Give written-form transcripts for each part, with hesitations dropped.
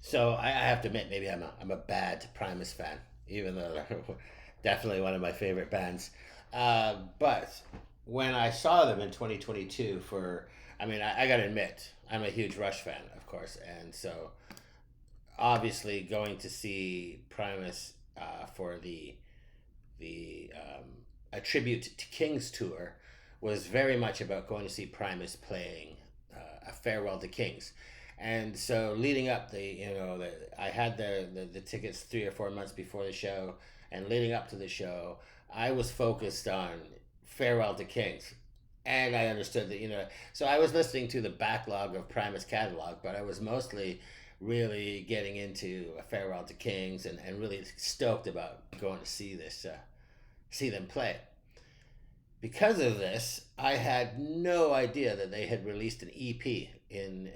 So I have to admit, maybe I'm a bad Primus fan, even though they're definitely one of my favorite bands. But when I saw them in 2022, I mean, I got to admit, I'm a huge Rush fan, of course, and so obviously going to see Primus for the a tribute to King's tour was very much about going to see Primus playing a farewell to Kings. And so leading up I had the tickets 3 or 4 months before the show, and leading up to the show, I was focused on farewell to Kings. And I understood that, so I was listening to the backlog of Primus catalog, but I was mostly really getting into a farewell to Kings, and really stoked about going to see them play. Because of this, I had no idea that they had released an EP in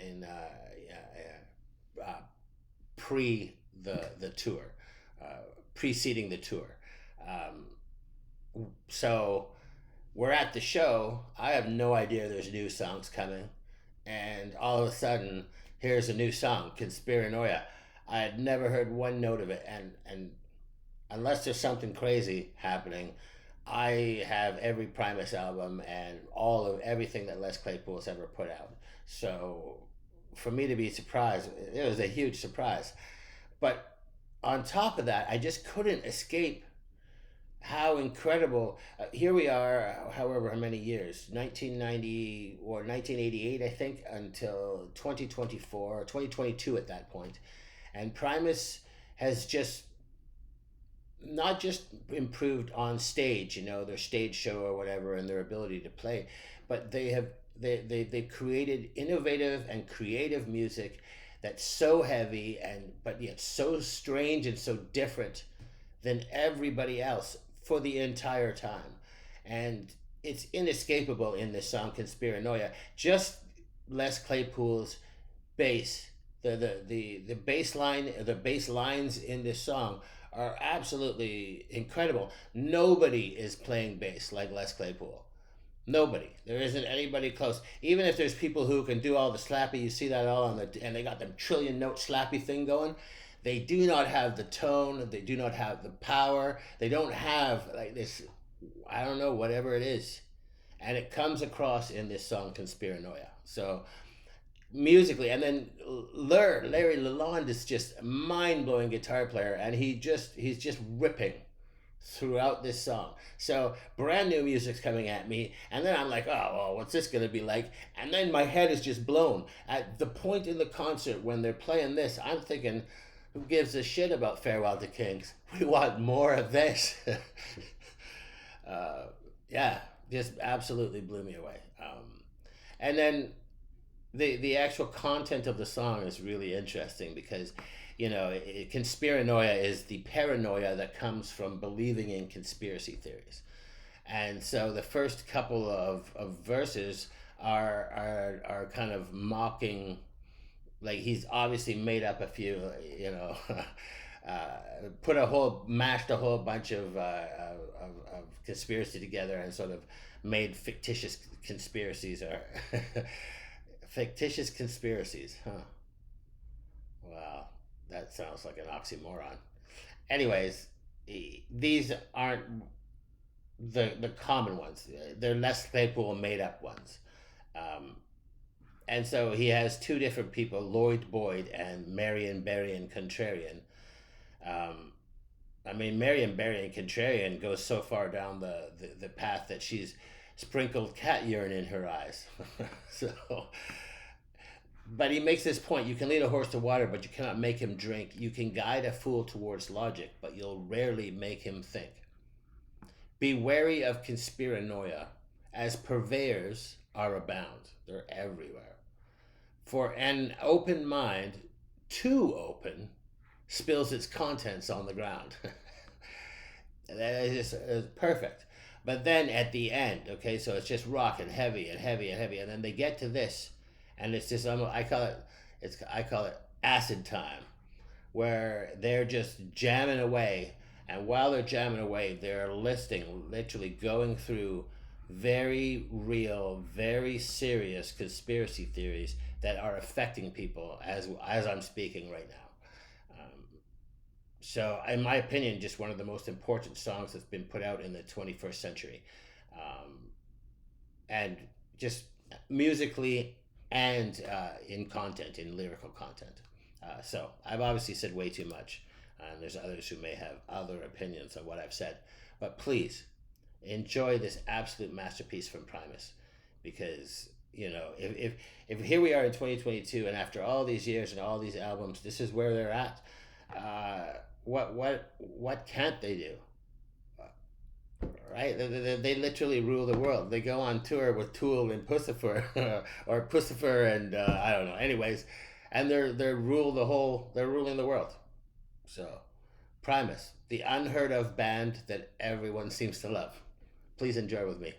pre the tour, uh, preceding the tour. So we're at the show. I have no idea there's new songs coming, and all of a sudden, here's a new song, Conspiranoia. I had never heard one note of it, and unless there's something crazy happening, I have every Primus album and all of everything that Les Claypool's ever put out. So for me to be surprised, it was a huge surprise. But on top of that, I just couldn't escape how incredible. Here we are, however how many years, 1990 or 1988, I think, until 2024 or 2022 at that point. And Primus has just not just improved on stage, their stage show or whatever, and their ability to play, but they created innovative and creative music that's so heavy and but yet so strange and so different than everybody else for the entire time. And it's inescapable in this song Conspiranoia. Just Les Claypool's bass, the bass line, the bass lines in this song are absolutely incredible. Nobody is playing bass like Les Claypool. Nobody. There isn't anybody close. Even if there's people who can do all the slappy, you see that all and they got them trillion note slappy thing going. They do not have the tone. They do not have the power. They don't have like this. I don't know, whatever it is, and it comes across in this song Conspiranoia. So musically, and then Larry Lalonde is just a mind-blowing guitar player, and he's just ripping throughout this song. So brand new music's coming at me, and then I'm like, oh, well, what's this gonna be like? And then my head is just blown. At the point in the concert when they're playing this, I'm thinking, who gives a shit about Farewell to Kings? We want more of this. uh, yeah, just absolutely blew me away. And then the actual content of the song is really interesting because conspiranoia is the paranoia that comes from believing in conspiracy theories. And so the first couple of verses are kind of mocking, like he's obviously made up a few, mashed a whole bunch of conspiracy together and sort of made fictitious conspiracies or fictitious conspiracies, huh? Wow, that sounds like an oxymoron. Anyways, these aren't the common ones. They're less Claypool made up ones. Um, and so he has two different people, Lloyd Boyd and Marion Berrien Contrarian. Um, I mean, Marion Berrien Contrarian goes so far down the path that she's sprinkled cat urine in her eyes. So, but he makes this point: you can lead a horse to water, but you cannot make him drink. You can guide a fool towards logic, but you'll rarely make him think. Be wary of conspiranoia, as purveyors are abound. They're everywhere. For an open mind, too open, spills its contents on the ground. That is perfect. But then at the end, okay, so it's just rock and heavy and heavy and heavy, and then they get to this, and it's just I call it acid time, where they're just jamming away, and while they're jamming away, they're literally going through very real, very serious conspiracy theories that are affecting people as I'm speaking right now. So, in my opinion, just one of the most important songs that's been put out in the 21st century. Um, and just musically and in content, in lyrical content. So I've obviously said way too much, and there's others who may have other opinions on what I've said. But please enjoy this absolute masterpiece from Primus, because if here we are in 2022, and after all these years and all these albums, this is where they're at. What can't they do? Right? They literally rule the world. They go on tour with Tool and Pussifer, or Pussifer and I don't know. Anyways, and they're ruling the world. So, Primus, the unheard of band that everyone seems to love. Please enjoy with me.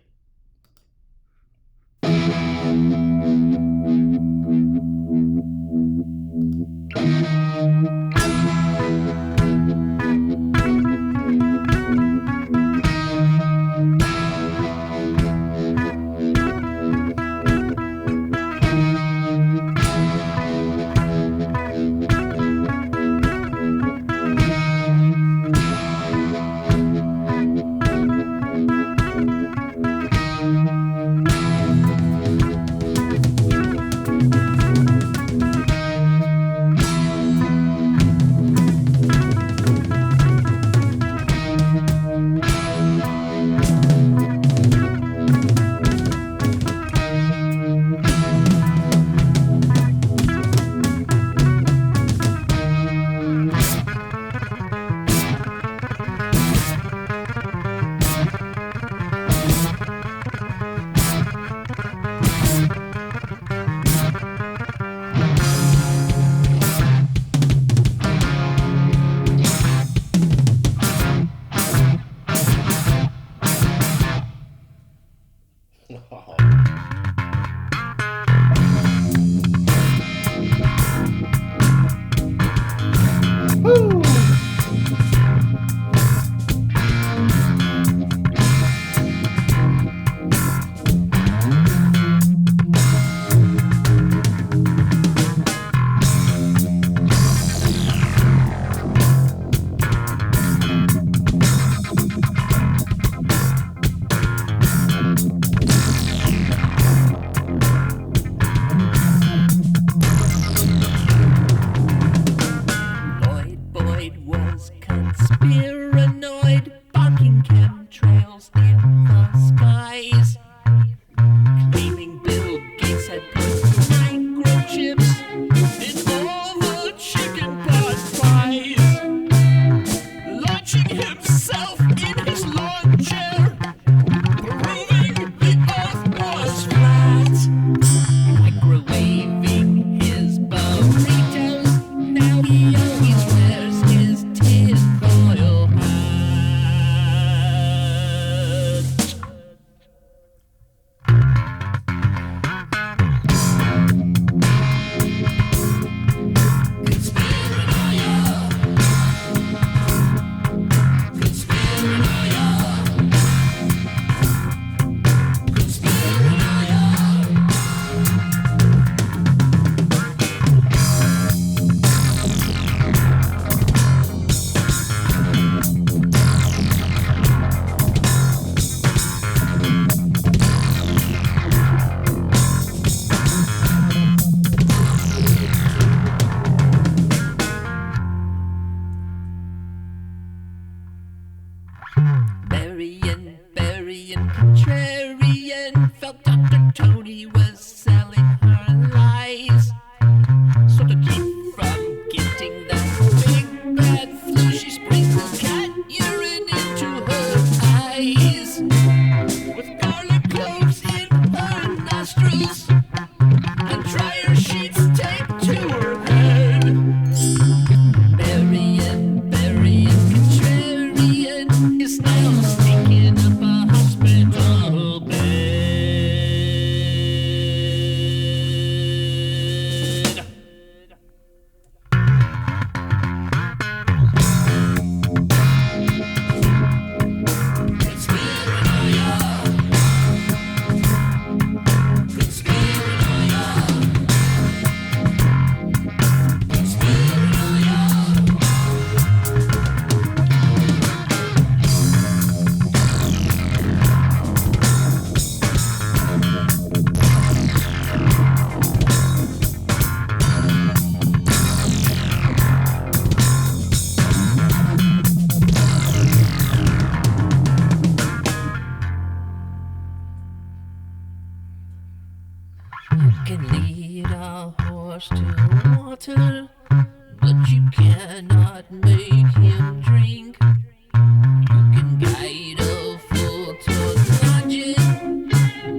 but you cannot make him drink. You can guide a foot of logic,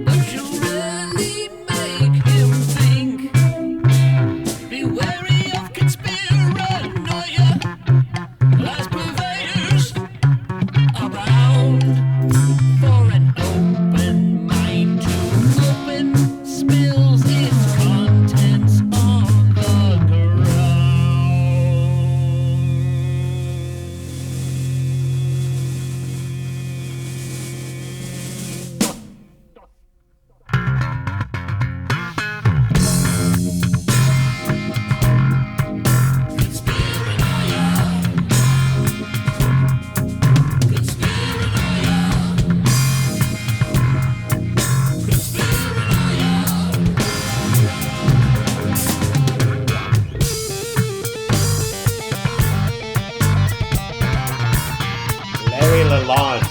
but you really make him think. Be wary of conspiranoia, as purveyors abound. For an open mind to open spills its contents on the ground. Larry Lalonde.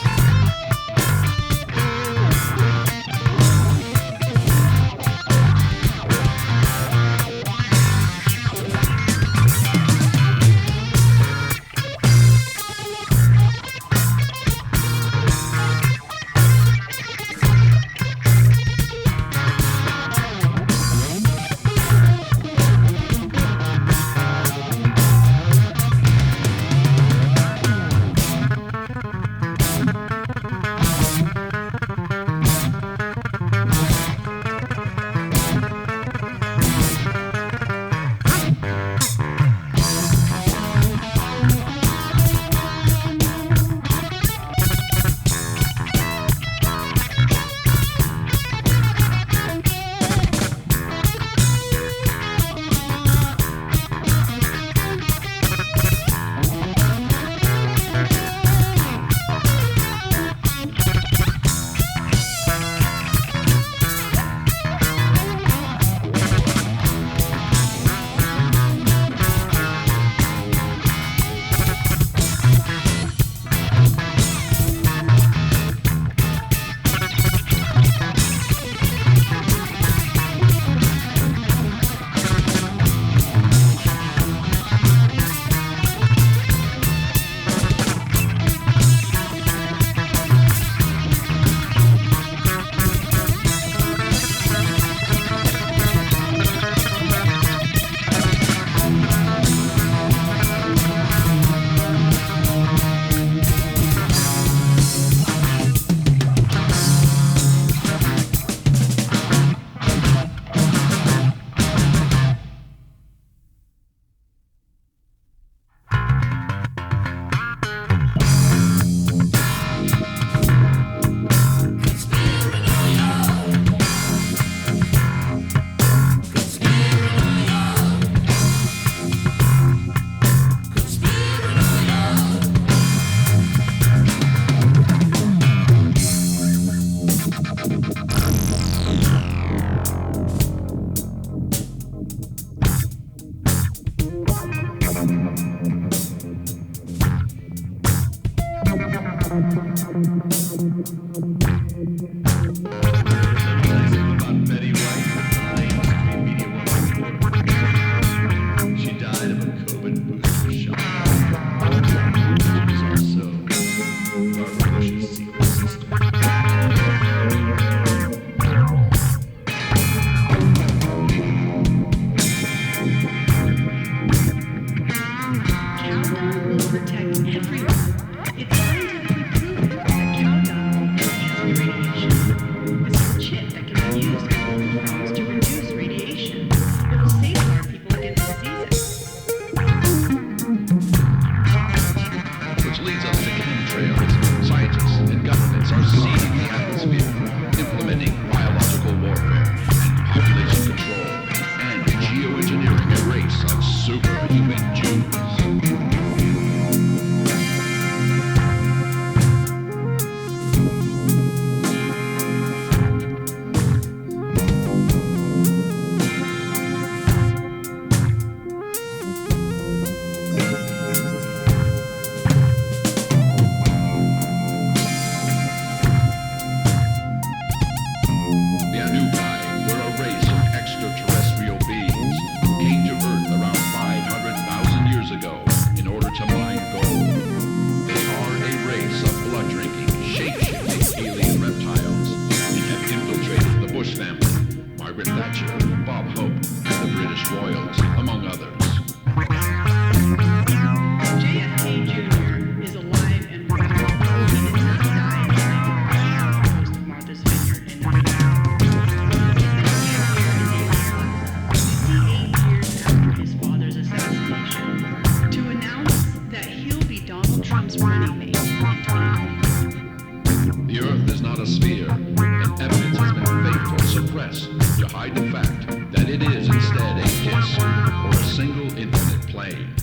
plane.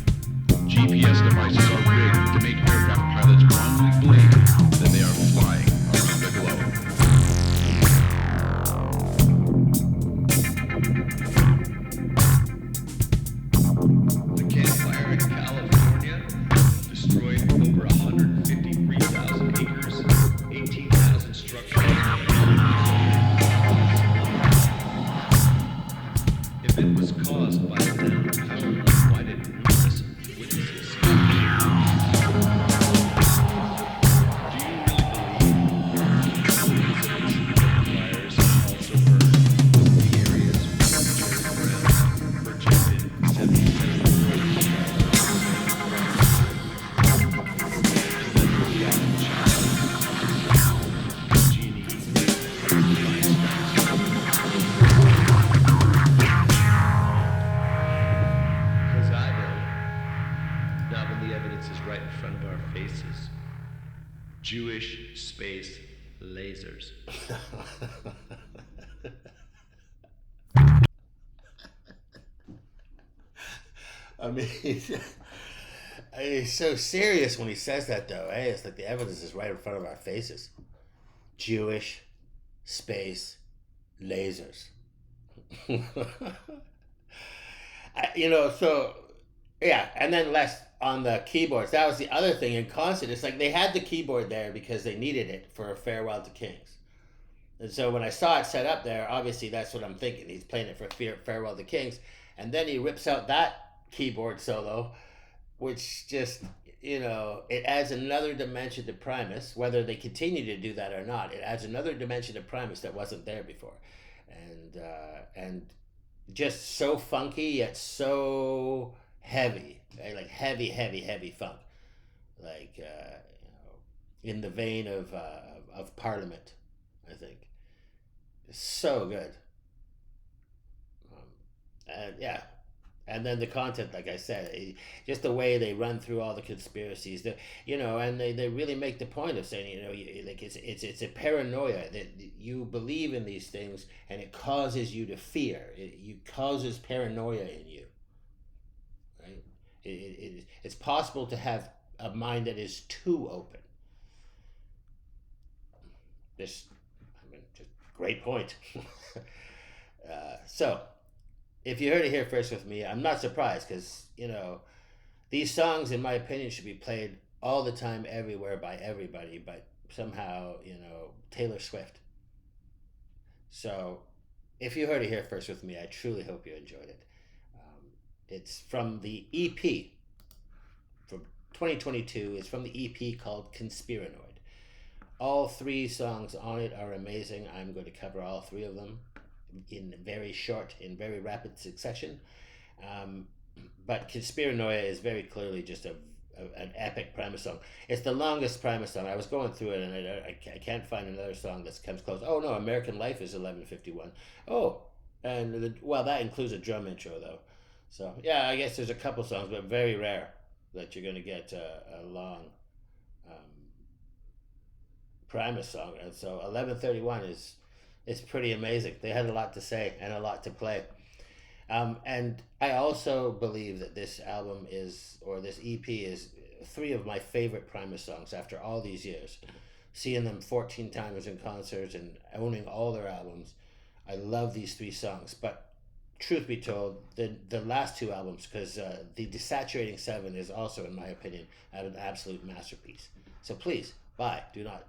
GPS devices are rigged to make aircraft pilots wrongly believe that they are flying around the globe. The campfire in California destroyed over 153,000 acres, 18,000 structures. If it was caused by a downed power, why did numerous witnesses do you really believe fires also burned the areas where Jerry Brown projected 77 Because I know, not when the evidence is right in front of our faces. Jewish space lasers. I mean, he's so serious when he says that, though. Hey, it's like the evidence is right in front of our faces. Jewish space lasers. So yeah, and then less on the keyboards. That was the other thing in concert. It's like they had the keyboard there because they needed it for Farewell to Kings. And so when I saw it set up there, obviously that's what I'm thinking. He's playing it for Farewell to Kings. And then he rips out that keyboard solo, which just, it adds another dimension to Primus, whether they continue to do that or not. It adds another dimension to Primus that wasn't there before. And just so funky, yet so heavy. Like heavy funk. Like, in the vein of Parliament, I think. So good. And yeah, and then the content, like I said, just the way they run through all the conspiracies, and they really make the point of saying, like it's a paranoia that you believe in these things and it causes you to fear. It causes paranoia in you. Right? It's possible to have a mind that is too open. Just great point. So, if you heard it here first with me, I'm not surprised because, these songs, in my opinion, should be played all the time, everywhere, by everybody, but somehow, Taylor Swift. So, if you heard it here first with me, I truly hope you enjoyed it. It's from the EP from 2022. It's from the EP called Conspiranoid. All 3 songs on it are amazing. I'm going to cover all 3 of them in very rapid succession. But Conspiranoia is very clearly just an epic Primus song. It's the longest Primus song. I was going through it and I can't find another song that comes close. Oh no, American Life is 11:51. Oh, and that includes a drum intro though. So yeah, I guess there's a couple songs, but very rare that you're going to get a long Primus song. And so 11:31 is pretty amazing. They had a lot to say and a lot to play. And I also believe that this album this EP is 3 of my favorite Primus songs after all these years. Seeing them 14 times in concerts and owning all their albums, I love these 3 songs. But truth be told, the last 2 albums, because the Desaturating 7 is also, in my opinion, an absolute masterpiece. So please, do not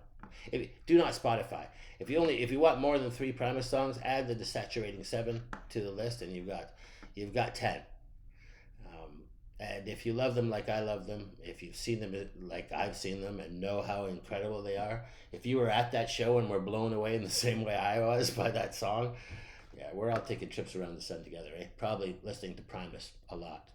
Spotify. If you want more than 3 Primus songs, add the Desaturating 7 to the list, and you've got 10. And if you love them like I love them, if you've seen them like I've seen them and know how incredible they are, if you were at that show and were blown away in the same way I was by that song, yeah, we're all taking trips around the sun together, eh? Probably listening to Primus a lot.